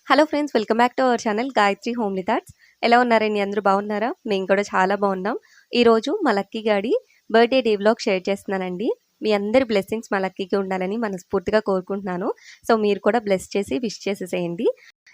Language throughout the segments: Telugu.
Hello friends, welcome back to our channel Gayatri homely thoughts. ఎలా ఉన్నారండి? అందరూ బాగున్నారా? మేము కూడా చాలా బాగున్నాం. ఈరోజు మా లక్కీ గాడి బర్త్డే డే వ్లాగ్ షేర్ చేస్తున్నానండి. మీ అందరి బ్లెస్సింగ్స్ మా లక్కీకి ఉండాలని మనస్ఫూర్తిగా కోరుకుంటున్నాను. సో మీరు కూడా బ్లెస్ చేసి విష్ చేసేసేయండి.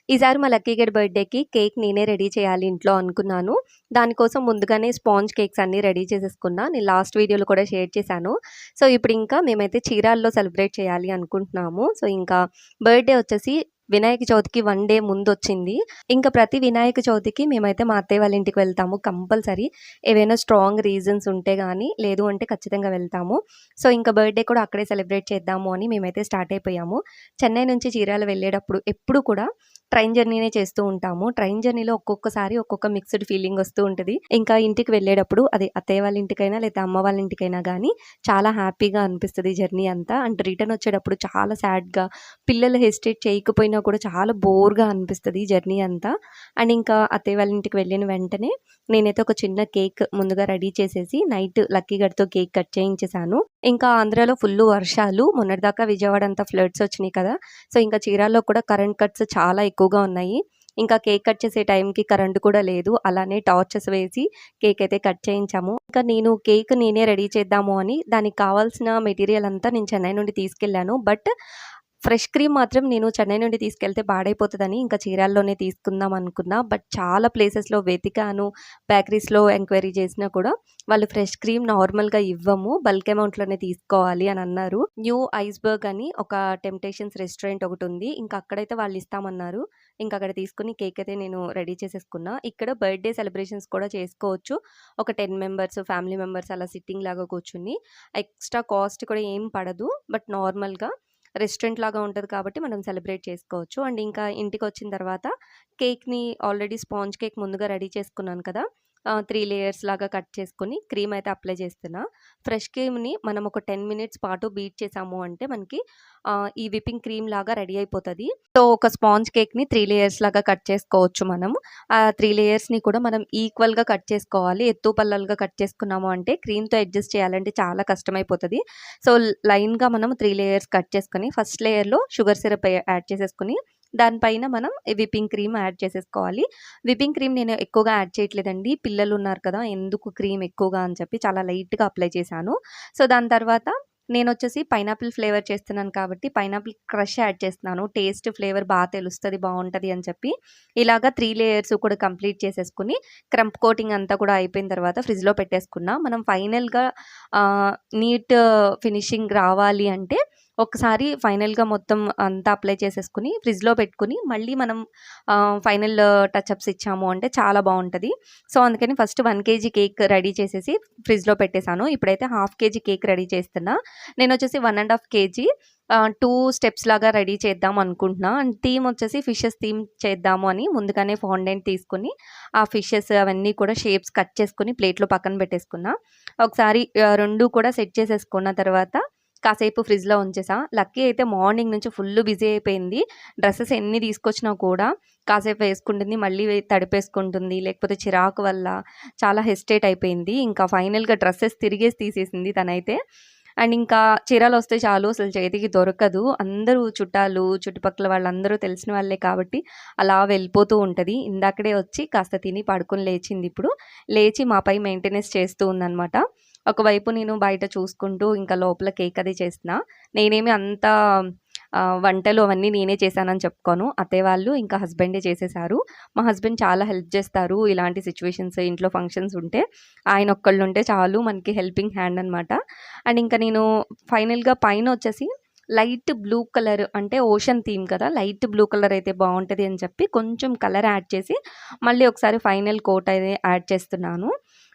ఈసారి మా లక్కీ గడి బర్త్డేకి కేక్ నేనే రెడీ చేయాలి ఇంట్లో అనుకున్నాను. దానికోసం ముందుగానే స్పాంజ్ కేక్స్ అన్నీ రెడీ చేసేసుకున్నా. నేను లాస్ట్ వీడియోలో కూడా షేర్ చేశాను. సో ఇప్పుడు ఇంకా మేమైతే చీరాల్లో సెలబ్రేట్ చేయాలి అనుకుంటున్నాము. సో ఇంకా బర్త్డే వచ్చేసి వినాయక చవితికి 1 డే ముందొచ్చింది. ఇంకా ప్రతి వినాయక చవితికి మేమైతే మా అత్తయ్య వాళ్ళ ఇంటికి వెళ్తాము కంపల్సరీ. ఏవైనా స్ట్రాంగ్ రీజన్స్ ఉంటే గానీ, లేదు అంటే ఖచ్చితంగా వెళ్తాము. సో ఇంకా బర్త్డే కూడా అక్కడే సెలబ్రేట్ చేద్దాము అని మేమైతే స్టార్ట్ అయిపోయాము. చెన్నై నుంచి చీరాల వెళ్ళేటప్పుడు ఎప్పుడు కూడా ట్రైన్ జర్నీనే చేస్తూ ఉంటాము. ట్రైన్ జర్నీలో ఒక్కొక్కసారి ఒక్కొక్క మిక్స్డ్ ఫీలింగ్ వస్తూ ఉంటుంది. ఇంకా ఇంటికి వెళ్ళేటప్పుడు అది అత్తయ్య వాళ్ళ ఇంటికైనా లేదా అమ్మ వాళ్ళ ఇంటికైనా కానీ చాలా హ్యాపీగా అనిపిస్తుంది జర్నీ అంతా. అండ్ రిటర్న్ వచ్చేటప్పుడు చాలా సాడ్‌గా, పిల్లలు హెసిటేట్ చేయకపోయినా కూడా చాలా బోర్‌గా అనిపిస్తది జర్నీ అంతా. అండ్ ఇంకా అత్తయ్య వాళ్ళ ఇంటికి వెళ్ళిన వెంటనే నేనైతే ఒక చిన్న కేక్ ముందుగా రెడీ చేసేసి నైట్ లక్కీ గడితో కేక్ కట్ చేయించేసాను. ఇంకా ఆంధ్రాలో ఫుల్లు వర్షాలు. మొన్నటిదాకా విజయవాడ అంతా ఫ్లడ్స్ వచ్చినాయి కదా! సో ఇంకా చీరాల్లో కూడా కరెంట్ కట్స్ చాలా ఎక్కువగా ఉన్నాయి. ఇంకా కేక్ కట్ చేసే టైంకి కరెంట్ కూడా లేదు. అలానే టార్చెస్ వేసి కేక్ అయితే కట్ చేయించాము. ఇంకా నేను కేక్ నేనే రెడీ చేద్దాము అని దానికి కావాల్సిన మెటీరియల్ అంతా నేను చెన్నై నుండి తీసుకెళ్ళాను. బట్ ఫ్రెష్ క్రీమ్ మాత్రం నేను చెన్నై నుండి తీసుకెళ్తే పాడైపోతదని ఇంకా చీరాల్లోనే తీసుకుందాం అనుకున్నా. బట్ చాలా ప్లేసెస్‌లో వెతికాను. బేకరీస్‌లో ఎంక్వైరీ చేసినా కూడా వాళ్ళు ఫ్రెష్ క్రీమ్ నార్మల్‌గా ఇవ్వము. బల్క్ అమౌంట్‌లోనే తీసుకోవాలి అని అన్నారు. న్యూ ఐస్‌బర్గ్ అని ఒక టెంప్టేషన్స్ రెస్టారెంట్ ఒకటుంది. ఇంకా అక్కడైతే వాళ్ళు ఇస్తామన్నారు. ఇంకా అక్కడ తీసుకొని కేక్ అయితే నేను రెడీ చేసేసుకున్నా. ఇక్కడ బర్త్‌డే సెలబ్రేషన్స్ కూడా చేసుకోవచ్చు. ఒక 10 మెంబర్స్, ఫ్యామిలీ మెంబర్స్ అలా సిట్టింగ్ లాగా కూర్చొని ఎక్స్‌ట్రా కాస్ట్ కూడా ఏం పడదు. బట్ నార్మల్‌గా రెస్టారెంట్ లాగా ఉంటది కాబట్టి మనం సెలబ్రేట్ చేసుకోవచ్చు. అండ్ ఇంకా ఇంటికొచ్చిన తర్వాత కేక్‌ని ఆల్రెడీ స్పాంజ్ కేక్ ముందుగా రెడీ చేసుకున్నాను కదా! 3 లేయర్స్ లాగా కట్ చేసుకొని క్రీమ్ అయితే అప్లై చేస్తున్నా. ఫ్రెష్ క్రీమ్‌ని మనం ఒక 10 మినిట్స్ పాటు బీట్ చేసాము అంటే మనకి ఈ విప్పింగ్ క్రీమ్ లాగా రెడీ అయిపోతది. సో ఒక స్పాంజ్ కేక్‌ని 3 లేయర్స్ లాగా కట్ చేసుకోవచ్చు మనం. ఆ 3 లేయర్స్‌ని కూడా మనం ఈక్వల్‌గా కట్ చేసుకోవాలి. ఎత్తు పల్లాలుగా కట్ చేసుకున్నాము అంటే క్రీమ్‌తో అడ్జస్ట్ చేయాలంటే చాలా కష్టమైపోతది. సో లైన్‌గా మనం 3 లేయర్స్ కట్ చేసుకొని ఫస్ట్ లేయర్‌లో షుగర్ సిరప్ యాడ్ చేసేసుకొని దానిపైన మనం విప్పింగ్ క్రీమ్ యాడ్ చేసేసుకోవాలి. విప్పింగ్ క్రీమ్ నేను ఎక్కువగా యాడ్ చేయట్లేదండి. పిల్లలున్నారు కదా! ఎందుకు క్రీమ్ ఎక్కువగా అని చెప్పి చాలా లైట్‌గా అప్లై చేశాను. సో దాని తర్వాత నేనొచ్చేసి పైనాపిల్ ఫ్లేవర్ చేస్తున్నాను కాబట్టి పైనాపిల్ క్రష్ యాడ్ చేస్తున్నాను. టేస్ట్, ఫ్లేవర్ తెలుస్తది, బావుంటది అని చెప్పి ఇలాగా 3 లేయర్స్ కూడా కంప్లీట్ చేసేసుకొని క్రంప్ కోటింగ్ అంతా కూడా అయిపోయిన తర్వాత ఫ్రిడ్జ్‌లో పెట్టేసుకున్నా. మనం ఫైనల్‌గా నీట్ ఫినిషింగ్ రావాలి అంటే ఒకసారి ఫైనల్‌గా మొత్తం అంతా అప్లై చేసేసుకొని ఫ్రిడ్జ్‌లో పెట్టుకొని మళ్ళీ మనం ఫైనల్ టచప్స్ ఇచ్చాము అంటే చాలా బావుంటది. సో అందుకని ఫస్ట్ 1 కేజీ కేక్ రెడీ చేసేసి ఫ్రిడ్జ్‌లో పెట్టేసాను. ఇప్పుడైతే హాఫ్ కేజీ కేక్ రెడీ చేస్తున్నా. నేనొచ్చేసి 1 ½ కేజీ 2 స్టెప్స్ లాగా రెడీ చేద్దాం అనుకుంటున్నా. అండ్ థీమ్ వచ్చేసి ఫిషెస్ థీమ్ చేద్దాము అని ముందుగానే ఫాండెంట్ తీసుకొని ఆ ఫిషెస్ అవన్నీ కూడా షేప్స్ కట్ చేసుకొని ప్లేట్‌లో పక్కన పెట్టేసుకున్నా. ఒకసారి 2 కూడా సెట్ చేసేసుకున్న తర్వాత కాసేపు ఫ్రిడ్జ్‌లో ఉంచేసా. లక్కీ అయితే మార్నింగ్ నుంచి ఫుల్లు బిజీ అయిపోయింది. డ్రెసెస్ ఎన్ని తీసుకొచ్చినా కూడా కాసేపు వేసుకుంటుంది. మళ్ళీ తడిపేసుకుంటుంది. లేకపోతే చిరాకు వల్ల చాలా హెసిటేట్ అయిపోయింది. ఇంకా ఫైనల్‌గా డ్రెసెస్ తిరిగేసి తీసేసింది తనైతే. అండ్ ఇంకా చీరలొస్తే చాలు అసలు చేతికి దొరకదు. అందరూ చుట్టాలు, చుట్టుపక్కల వాళ్ళందరూ తెలిసిన వాళ్ళే కాబట్టి అలా వెళ్ళిపోతూ ఉంటది. ఇందాకడే వచ్చి కాస్త తిని పడుకొని లేచిందిప్పుడు. లేచి మాపై మెయింటెనెన్స్ చేస్తూ ఉందనమాట. ఒకవైపు నేను బయట చూసుకుంటూ ఇంకా లోపల కేక్ అది చేస్తున్నా. నేనేమి అంత వంటలు అవన్నీ నేనే చేశానని చెప్పుకోను. అత్తయ్య వాళ్ళు ఇంకా హస్బెండే చేసేసారు. మా హస్బెండ్ చాలా హెల్ప్ చేస్తారు. ఇలాంటి సిట్యుయేషన్స్ ఇంట్లో ఫంక్షన్స్ ఉంటే ఆయన ఒక్కళ్ళుంటే చాలు మనకి హెల్పింగ్ హ్యాండ్ అనమాట. అండ్ ఇంకా నేను ఫైనల్‌గా పైనొచ్చేసి లైట్ బ్లూ కలర్ అంటే ఓషన్ థీమ్ కదా! లైట్ బ్లూ కలర్ అయితే బావుంటది అని చెప్పి కొంచెం కలర్ యాడ్ చేసి మళ్ళీ ఒకసారి ఫైనల్ కోట్ అయితే యాడ్ చేస్తున్నాను.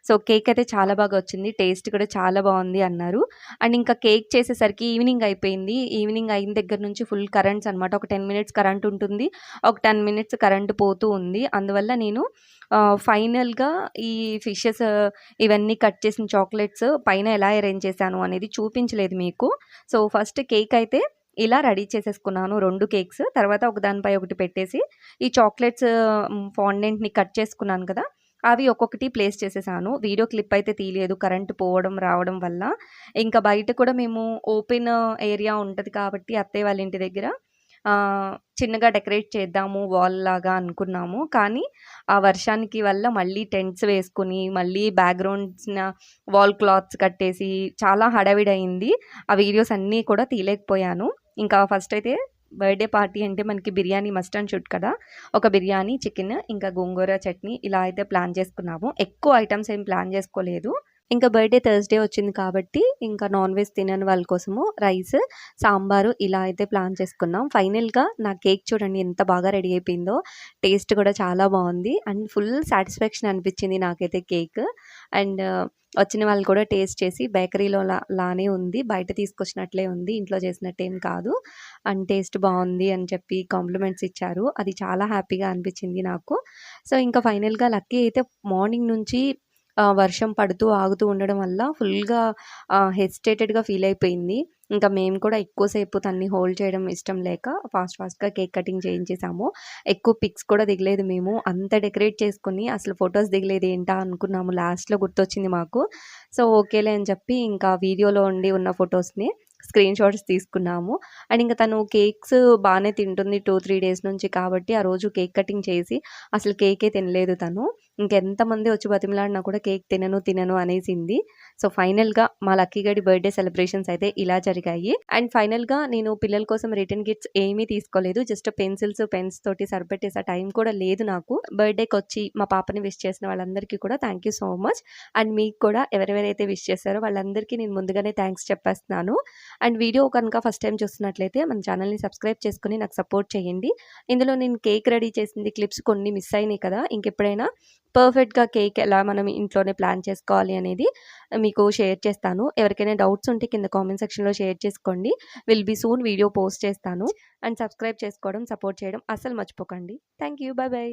సో కేక్ అయితే చాలా బాగా వచ్చింది. టేస్ట్ కూడా చాలా బావుంది అన్నారు. అండ్ ఇంకా కేక్ చేసేసరికి ఈవినింగ్ అయిపోయింది. ఈవినింగ్ అయిన దగ్గర నుంచి ఫుల్ కరెంట్స్ అనమాట. ఒక 10 మినిట్స్ కరెంట్ ఉంటుంది. ఒక 10 మినిట్స్ కరెంట్ పోతూ ఉంది. అందువల్ల నేను ఫైనల్‌గా ఈ ఫిషెస్ ఇవన్నీ కట్ చేసిన చాక్లెట్స్ పైన ఎలా అరేంజ్ చేశాను అనేది చూపించలేదు మీకు. సో ఫస్ట్ కేక్ అయితే ఇలా రెడీ చేసేసుకున్నాను 2 కేక్స్. తర్వాత ఒకదానిపై ఒకటి పెట్టేసి ఈ చాక్లెట్స్ ఫాండెంట్‌ని కట్ చేసుకున్నాను కదా! అవి ఒక్కొక్కటి ప్లేస్ చేసేసాను. వీడియో క్లిప్ అయితే తీయలేదు కరెంట్ పోవడం, రావడం వల్ల. ఇంకా బయట కూడా మేము ఓపెన్ ఏరియా ఉంటది కాబట్టి అత్తయ్య వాళ్ళ ఇంటి దగ్గర చిన్నగా డెకరేట్ చేద్దాము వాల్ లాగా అనుకున్నాము. కానీ ఆ వర్షానికి వల్ల మళ్ళీ టెంట్స్ వేసుకొని, మళ్ళీ బ్యాక్‌గ్రౌండ్స్‌న వాల్ క్లాత్స్ కట్టేసి చాలా హడావిడయింది. ఆ వీడియోస్ అన్నీ కూడా తీయలేకపోయాను. ఇంకా ఫస్ట్ అయితే బర్త్‌డే పార్టీ అంటే మనకి బిర్యానీ మస్ట్ అండ్ షుడ్ కదా! ఒక బిర్యానీ, చికెన్, ఇంకా గోంగూర చట్నీ ఇలా అయితే ప్లాన్ చేసుకున్నాము. ఎక్కువ ఐటెమ్స్ ఏం ప్లాన్ చేసుకోలేదు. ఇంకా బర్త్‌డే థర్స్‌డే వచ్చింది కాబట్టి, ఇంకా నాన్ వెజ్ తినని వాళ్ళ కోసము రైస్, సాంబారు ఇలా అయితే ప్లాన్ చేసుకున్నాం. ఫైనల్‌గా నా కేక్ చూడండి ఎంత బాగా రెడీ అయిపోయిందో. టేస్ట్ కూడా చాలా బావుంది. అండ్ ఫుల్ సాటిస్ఫాక్షన్ అనిపించింది నాకైతే కేక్. అండ్ వచ్చిన వాళ్ళు కూడా టేస్ట్ చేసి బేకరీలో లానే ఉంది. బయట తీసుకొచ్చినట్లే ఉంది. ఇంట్లో చేసినట్టేం కాదు. అండ్ టేస్ట్ బావుంది అని చెప్పి కాంప్లిమెంట్స్ ఇచ్చారు. అది చాలా హ్యాపీగా అనిపించింది నాకు. సో, ఇంకా ఫైనల్‌గా లక్కీ అయితే మార్నింగ్ నుంచి వర్షం పడుతూ, ఆగుతూ ఉండడం వల్ల ఫుల్‌గా హెసిటేటెడ్‌గా ఫీల్ అయిపోయింది. ఇంకా మేము కూడా ఎక్కువ సేపు తనని హోల్డ్ చేయడం ఇష్టం లేక ఫాస్ట్‌గా కేక్ కటింగ్ చేయించేసాము. ఎక్కువ పిక్స్ కూడా దిగలేదు మేము. అంత డెకరేట్ చేసుకొని అసలు ఫోటోస్ దిగలేదు ఏంటా అనుకున్నాము. లాస్ట్‌లో గుర్తొచ్చింది మాకు. సో, ఓకేలే అని చెప్పి ఇంకా వీడియోలో ఉన్న ఫోటోస్‌ని స్క్రీన్ షాట్స్ తీసుకున్నాము. అండ్ ఇంక తను కేక్స్ బానే తింటుంది 2, 3 డేస్ నుంచి కాబట్టి ఆ రోజు కేక్ కటింగ్ చేసి అసలు కేకే తినలేదు తను. ఇంకెంతమంది వచ్చి బతిమిలాడినా కూడా కేక్ తినను అనేసింది. సో, ఫైనల్‌గా మా లక్కీ గడి బర్త్‌డే సెలబ్రేషన్స్ అయితే ఇలా జరిగాయి. అండ్ ఫైనల్‌గా నేను పిల్లల కోసం రిటర్న్ గిఫ్ట్స్ ఏమీ తీసుకోలేదు. జస్ట్ పెన్సిల్స్, పెన్స్ తోటి సరిపెట్టేసే టైం కూడా లేదు నాకు. బర్త్‌డేకొచ్చి మా పాపని విష్ చేసిన వాళ్ళందరికీ కూడా thank you so much. And మీకు కూడా ఎవరెవరైతే విష్ చేశారో వాళ్ళందరికీ నేను ముందుగానే థాంక్స్ చెప్పేస్తున్నాను. అండ్ వీడియో కనుక ఫస్ట్ టైం చూస్తున్నట్లయితే మన ఛానల్‌ని సబ్స్క్రైబ్ చేసుకొని నాకు సపోర్ట్ చేయండి. ఇందులో నేను కేక్ రెడీ చేసింది క్లిప్స్ కొన్ని మిస్ అయినాయి కదా! ఇంకెప్పుడైనా పర్ఫెక్ట్‌గా కేక్ ఎలా మనం ఇంట్లోనే ప్లాన్ చేసుకోవాలి అనేది మీకు షేర్ చేస్తాను. ఎవరికైనా డౌట్స్ ఉంటే కింద కామెంట్ సెక్షన్‌లో షేర్ చేసుకోండి. Will be soon video post చేస్తాను. అండ్ సబ్స్క్రైబ్ చేసుకోవడం, సపోర్ట్ చేయడం అస్సలు మర్చిపోకండి. Thank you. Bye by.